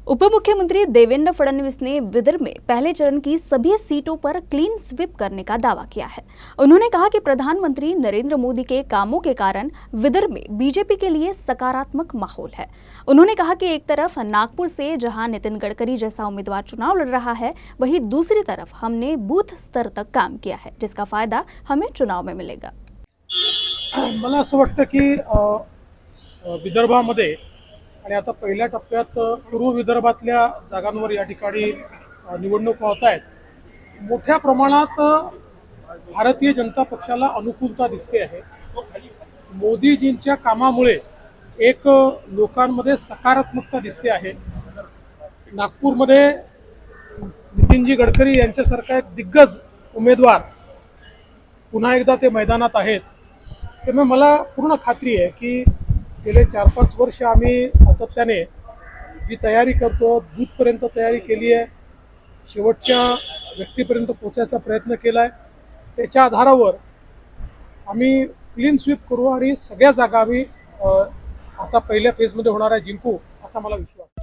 उप मुख्यमंत्री देवेंद्र फडणवीस ने विदर्भ में पहले चरण की सभी सीटों पर क्लीन स्वीप करने का दावा किया है। उन्होंने कहा कि प्रधानमंत्री नरेंद्र मोदी के कामों के कारण विदर्भ में बीजेपी के लिए सकारात्मक माहौल है। उन्होंने कहा कि एक तरफ नागपुर से जहां नितिन गडकरी जैसा उम्मीदवार चुनाव लड़ रहा है, वहीं दूसरी तरफ हमने बूथ स्तर तक काम किया है, जिसका फायदा हमें चुनाव में मिलेगा। मला असं वाटतं की विदर्भामध्ये आणि आता पहिल्या टप्प्यात पूर्व विदर्भातल्या जागांवर या ठिकाणी निवडणुका होत आहेत। मोठ्या प्रमाणात भारतीय जनता पक्षाला अनुकूलता दिसते आहे। मोदीजींच्या कामामुळे एक लोकांमध्ये सकारात्मकता दिसते आहे। नागपूरमध्ये नितीनजी गडकरी यांच्यासारखा एक दिग्गज उमेदवार पुन्हा एकदा ते मैदानात आहेत। त्यामुळे मला पूर्ण खात्री आहे की गेले 4-5 वर्ष आम्ही सातत्याने जी तयारी करतो, बूथपर्यंत तयारी केली आहे, शेवटच्या व्यक्तीपर्यंत पोहोचायचा प्रयत्न केला आहे। त्याच्या आधारावर आम्ही क्लीन स्वीप करू आणि सगळ्या जागा आम्ही आता पहिल्या फेजमध्ये होणाऱ्या जिंकू असा मला विश्वास आहे।